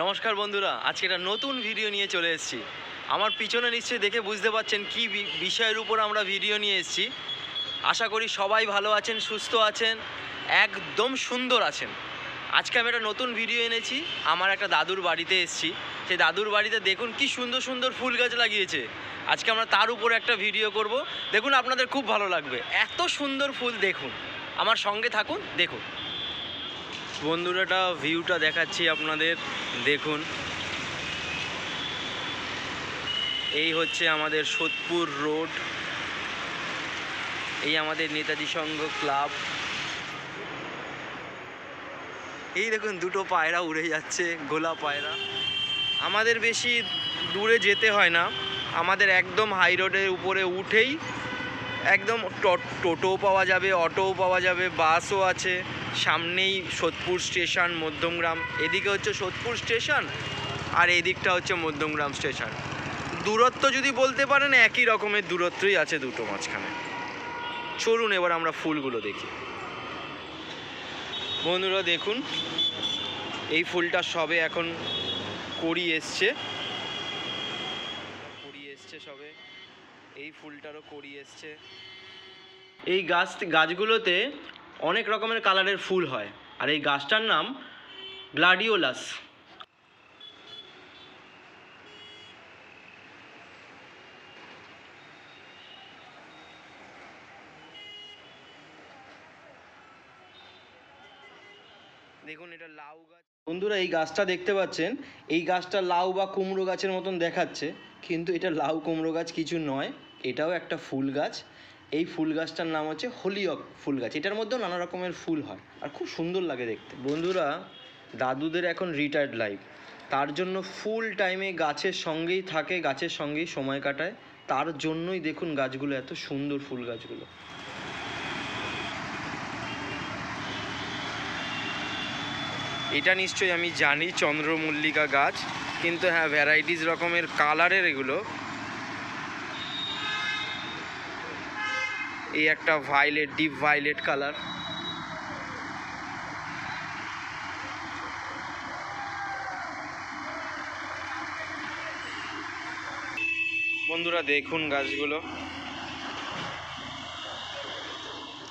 নমস্কার বন্ধুরা, আজকে একটা নতুন ভিডিও নিয়ে চলে এসেছি। আমার পিছনে নিশ্চয়ই দেখে বুঝতে পারছেন কি বিষয়ের উপর আমরা ভিডিও নিয়ে এসেছি। আশা করি সবাই ভালো আছেন, সুস্থ আছেন, একদম সুন্দর আছেন। আজকে আমি একটা নতুন ভিডিও এনেছি। আমার একটা দাদুর বাড়িতে এসেছি। সেই দাদুর বাড়িতে দেখুন কি সুন্দর সুন্দর ফুল গাছ লাগিয়েছে। আজকে আমরা তার উপর একটা ভিডিও করব। দেখুন আপনাদের খুব ভালো লাগবে, এত সুন্দর ফুল। দেখুন, আমার সঙ্গে থাকুন, দেখুন। বন্ধুরাটা ভিউটা দেখাচ্ছি আপনাদের, দেখুন। এই হচ্ছে আমাদের সোদপুর রোড, এই আমাদের নেতাজি সংঘ ক্লাব। এই দেখুন দুটো পায়রা উড়ে যাচ্ছে, গোলা পায়রা। আমাদের বেশি দূরে যেতে হয় না, আমাদের একদম হাই রোডের উপরে উঠেই একদম টোটোও পাওয়া যাবে, অটোও পাওয়া যাবে, বাসও আছে। সামনেই সোদপুর স্টেশন, মধ্যমগ্রাম। এদিকে হচ্ছে সোদপুর স্টেশন আর এদিকটা হচ্ছে মধ্যমগ্রাম স্টেশন। দূরত্ব যদি বলতে পারেন একই রকমের দূরত্বই আছে দুটো মাঝখানে। চলুন এবার আমরা ফুলগুলো দেখি। বন্ধুরা দেখুন, এই ফুলটা সবে এখন কড়ি এসছে সবে। এই ফুলটারও কড়ি এসছে। এই গাছগুলোতে অনেক রকমের কালারের ফুল হয়, আর এই গাছটার নাম গ্লাডিওলাস। দেখুন এটা লাউ গাছ। বন্ধুরা এই গাছটা দেখতে পাচ্ছেন, এই গাছটা লাউ বা কুমড়ো গাছের মতন দেখাচ্ছে, কিন্তু এটা লাউ কুমড়ো গাছ কিছু নয়, এটাও একটা ফুল গাছ। এই ফুল গাছটার নাম হচ্ছে হলিওক ফুল গাছ। এটার মধ্যেও নানা রকমের ফুল হয় আর খুব সুন্দর লাগে দেখতে। বন্ধুরা, দাদুদের এখন রিটায়ার্ড লাইফ, তার জন্য ফুল টাইমে গাছের সঙ্গেই থাকে, গাছের সঙ্গেই সময় কাটায়। তার জন্যই দেখুন গাছগুলো এত সুন্দর, ফুল গাছগুলো। এটা নিশ্চয়ই আমি জানি চন্দ্রমল্লিকা গাছ, কিন্তু হ্যাঁ ভ্যারাইটিস রকমের কালারের এগুলো। এই একটা ভায়োলেট, ডিপ ভায়োলেট কালার। বন্ধুরা দেখুন গাছগুলো,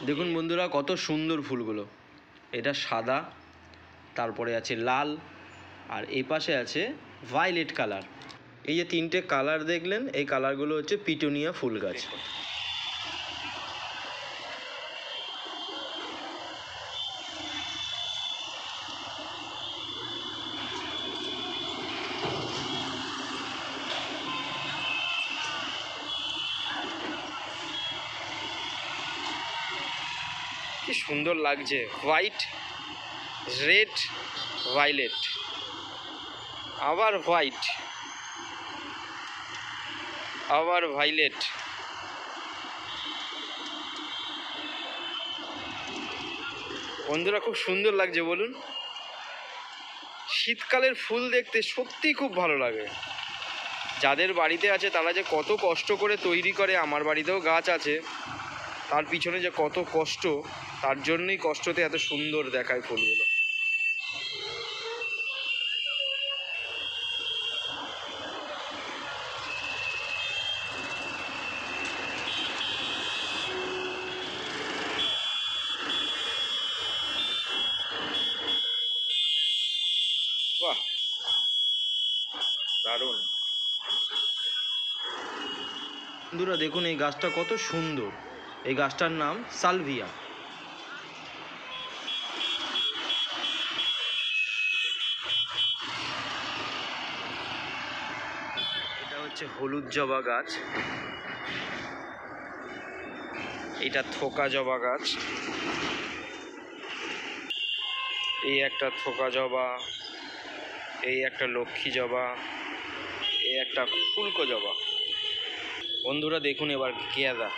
দেখুন বন্ধুরা কত সুন্দর ফুলগুলো। এটা সাদা, তারপরে আছে লাল, আর এই পাশে আছে ভায়োলেট কালার। এই যে তিনটে কালার দেখলেন, এই কালারগুলো হচ্ছে পিটুনিয়া ফুল গাছ। কি সুন্দর লাগছে, হোয়াইট, রেড, ভায়োলেট, আবার হোয়াইট, আবার ভায়োলেট। বন্ধুরা খুব সুন্দর লাগছে বলুন। শীতকালের ফুল দেখতে সত্যি খুব ভালো লাগে। যাদের বাড়িতে আছে তারা যে কত কষ্ট করে তৈরি করে, আমার বাড়িতেও গাছ আছে, তার পিছনে যে কত কষ্ট, তার জন্যই কষ্টতে এত সুন্দর দেখায় ফুলগুলো। বাহ, দারুণ। বন্ধুরা দেখুন এই গাছটা কত সুন্দর। এই গাছটার নাম সালভিয়া। এটা হচ্ছে হলুদ জবা গাছ, এটা থোকা জবা গাছ। এই একটা থোকা জবা, এই একটা লক্ষ্মী জবা, এই একটা ফুলকো জবা। বন্ধুরা দেখুন এবার গেঁদা।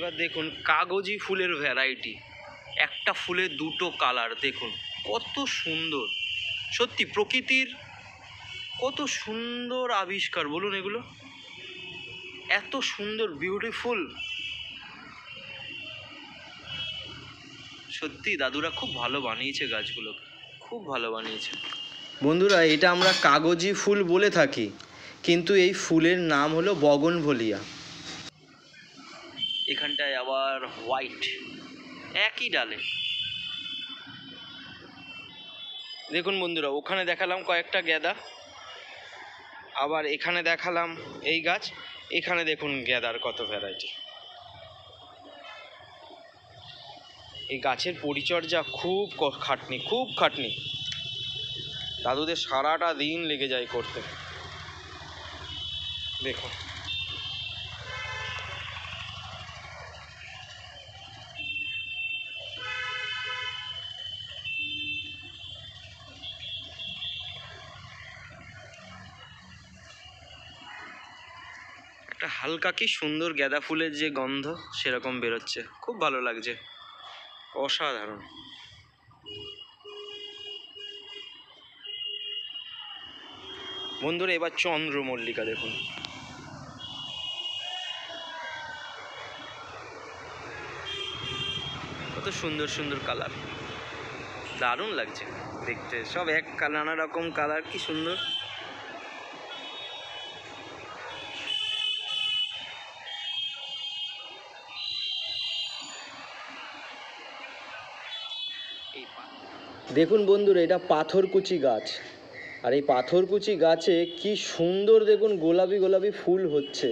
এবার দেখুন কাগজি ফুলের ভ্যারাইটি, একটা ফুলের দুটো কালার, দেখুন কত সুন্দর। সত্যি প্রকৃতির কত সুন্দর আবিষ্কার বলুন এগুলো, এত সুন্দর বিউটিফুল। সত্যি দাদুরা খুব ভালো বানিয়েছে গাছগুলোকে, খুব ভালো বানিয়েছে। বন্ধুরা এটা আমরা কাগজি ফুল বলে থাকি, কিন্তু এই ফুলের নাম হলো বগনভেলিয়া। এখানটায় আবার হোয়াইট, একই ডালে। দেখুন বন্ধুরা ওখানে দেখালাম কয়েকটা গেঁদা, আবার এখানে দেখালাম এই গাছ, এখানে দেখুন গেঁদার কত ভ্যারাইটি। এই গাছের পরিচর্যা খুব খাটনি, খুব খাটনি, দাদুদের সারাটা দিন লেগে যায় করতে। দেখুন একটা হালকা কি সুন্দর গাঁদা ফুলের যে গন্ধ সেরকম বেরোচ্ছে, খুব ভালো লাগছে, অসাধারণ। বন্ধুরা এবার চন্দ্রমল্লিকা দেখুন, কত সুন্দর সুন্দর কালার, দারুণ লাগছে দেখতে, সব এক নানা রকম কালার, কি সুন্দর। দেখুন বন্ধুরা এটা পাথরকুচি গাছ, আর এই পাথরকুচি গাছে কি সুন্দর দেখুন গোলাপি গোলাপি ফুল হচ্ছে।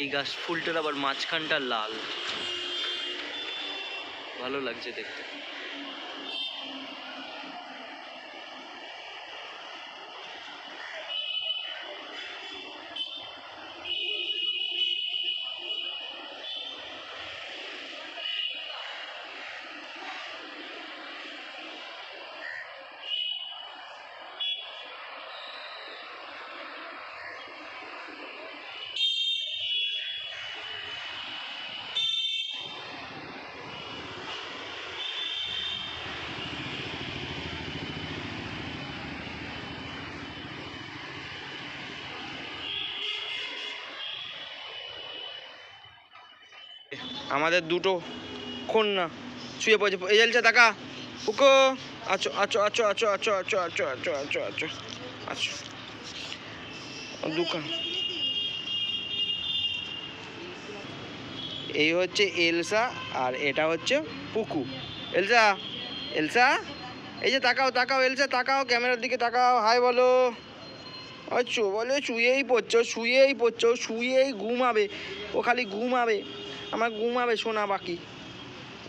এই গাছ ফুলটার আবার মাঝখানটা লাল, ভালো লাগছে দেখতে। আমাদের দুটো কন্যা শুয়ে পড়েছে, এই চলছে টাকা পুকো, আছো আছো আছো আছো আছো আছো আছো আছো আছো আছো আছো দোকান। এই হচ্ছে এলসা আর এটা হচ্ছে পুকু। এলসা, এলসা এই যে তাকাও তাকাও, এলসা তাকাও, ক্যামেরার দিকে তাকাও, হাই বলো। আচ্ছা বলে শুয়েই পড়ছো, শুয়েই পড়ছো, শুয়েই ঘুমাবে, ও খালি ঘুমাবে, আমার ঘুমাবে শোনা বাকি।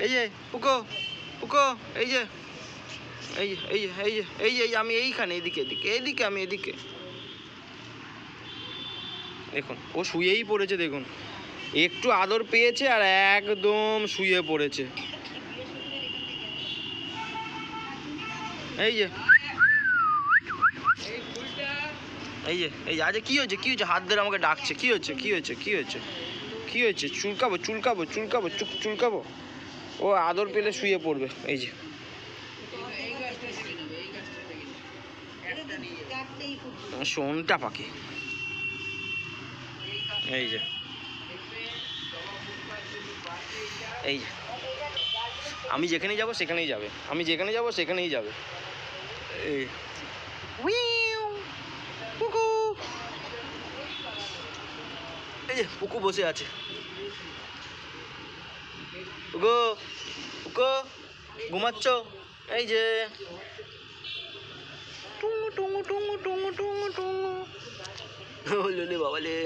এই যে পুকো, পুকো এই যে, এই যে এই যে এই যে এই যে আমি এইখানে, এদিকে এদিকে এদিকে, আমি এদিকে। দেখুন ও শুয়েই পড়েছে, দেখুন একটু আদর পেয়েছে আর একদম শুয়ে পড়েছে। এই যে এই যে এই যে, আচ্ছা কী হয়েছে, কী হয়েছে, হাত ধরে আমাকে ডাকছে, কী হয়েছে, কী হয়েছে, কী হয়েছে, কী হয়েছে, চুলকাবো চুলকাবো চুলকাবো চুলকাবো। ও আদর পেলে শুয়ে পড়বে। এই যে সোনটা পাখি, এই যে এই যে আমি যেখানেই যাব সেখানেই যাবে, আমি যেখানে যাব সেখানেই যাবে। এই পুকু, এই যে পুকু বসে আছে, পুকু পুকু ঘুমাচ্ছ? এই যে টুঙু টুঙু টুঙু টুঙু টুঙু টুঙু বললে বাবালে।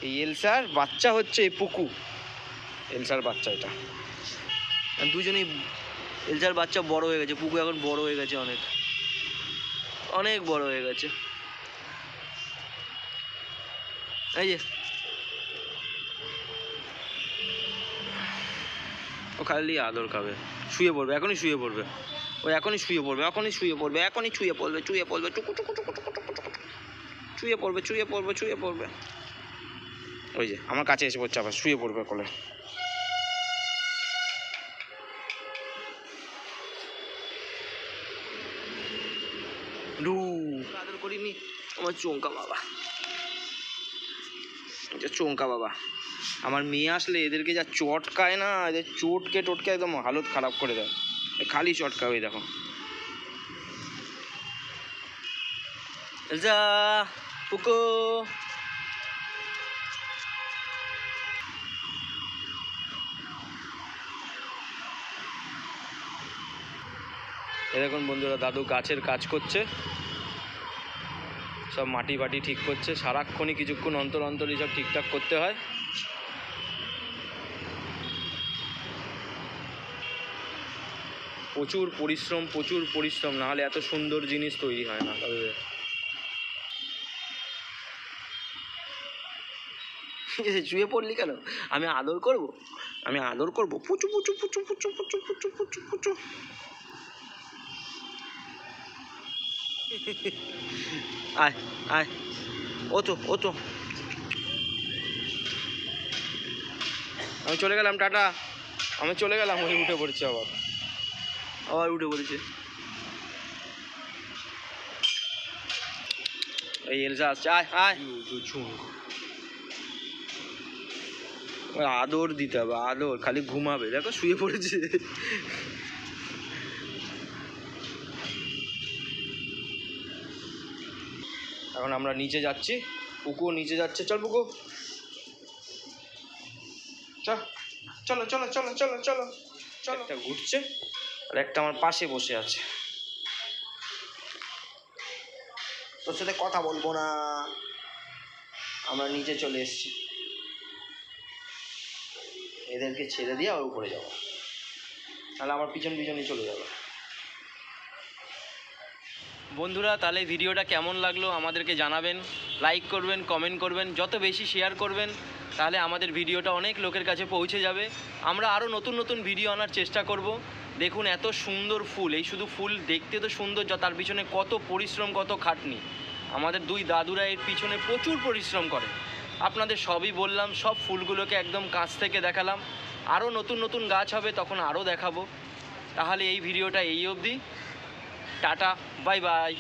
এই এলসার বাচ্চা হচ্ছে এই পুকু, এলসার বাচ্চা এটা। দুজনেই, এলসার বাচ্চা বড় হয়ে গেছে, পুকু এখন বড় হয়ে গেছে, অনেক অনেক বড় হয়ে গেছে। এই যে ও খালি আদর খাবে, শুয়ে পড়বে, এখনই শুয়ে পড়বে, ও এখনই শুয়ে পড়বে, এখনই শুয়ে পড়বে, এখনই শুয়ে পড়বে, শুয়ে পড়বে, টুকু টুকু টুকু টুকু টুকু টুকু শুয়ে পড়বে, শুয়ে পড়বে, শুয়ে পড়বে। ওই যে আমার কাছে এসে পড়ছে, আবার শুয়ে পড়বে কোলে। আদর করিনি আমার চোঙ্কা বাবা, চোঙ্কা বাবা। আমার মেয়ে আসলে এদেরকে যা চটকায় না, এদের চটকে টটকে একদম হালত খারাপ করে দেয়, খালি চটকাবে। দেখো এলসা, পুকু দেখুন বন্ধুরা, দাদু গাছের কাজ করছে, সব মাটি বাটি ঠিক করছে, সারাক্ষণই কিছুক্ষণ অন্তর অন্তরই সব ঠিকঠাক করতে হয়। প্রচুর পরিশ্রম, প্রচুর পরিশ্রম, না হলে এত সুন্দর জিনিস তৈরি হয় না। তবে শুয়ে পড়লি কেন? আমি আদর করব, আমি আদর করবো, পুচু পুচু পুচু পুচু পুচু পুচু পুচু পুচু। আয় আয়, ও তো ও তো, আমি চলে গেলাম, টাটা, আমি চলে গেলাম। ওই উঠে পড়ছে, আবার আবার উঠে পড়েছে। এই এলসা আসছে, আয় আয়। আদর দিতে হবে, আদর, খালি ঘুমাবে, দেখো শুয়ে পড়েছে। এখন আমরা নিচে যাচ্ছি, পুকু নিচে যাচ্ছে, চল পুকু চল, চলো চলো চলো চলো চলো চলো। একটা ঘুরছে আর একটা আমার পাশে বসে আছে, তোর সাথে কথা বলবো না। আমরা নিচে চলে এসেছি, এদেরকে ছেড়ে দিয়ে আর উপরে যাবো, তাহলে আমার পিছন পিছনই চলে যাবে। বন্ধুরা, তাহলে ভিডিওটা কেমন লাগলো আমাদেরকে জানাবেন, লাইক করবেন, কমেন্ট করবেন, যত বেশি শেয়ার করবেন তাহলে আমাদের ভিডিওটা অনেক লোকের কাছে পৌঁছে যাবে। আমরা আরও নতুন নতুন ভিডিও আনার চেষ্টা করব। দেখুন এত সুন্দর ফুল, এই শুধু ফুল দেখতে তো সুন্দর, তার পিছনে কত পরিশ্রম, কত খাটনি। আমাদের দুই দাদুরা এর পিছনে প্রচুর পরিশ্রম করে। আপনাদের সবই বললাম, সব ফুলগুলোকে একদম কাছ থেকে দেখালাম। আরও নতুন নতুন গাছ হবে, তখন আরও দেখাবো। তাহলে এই ভিডিওটা এই অবধি, টাটা, বাই বাই।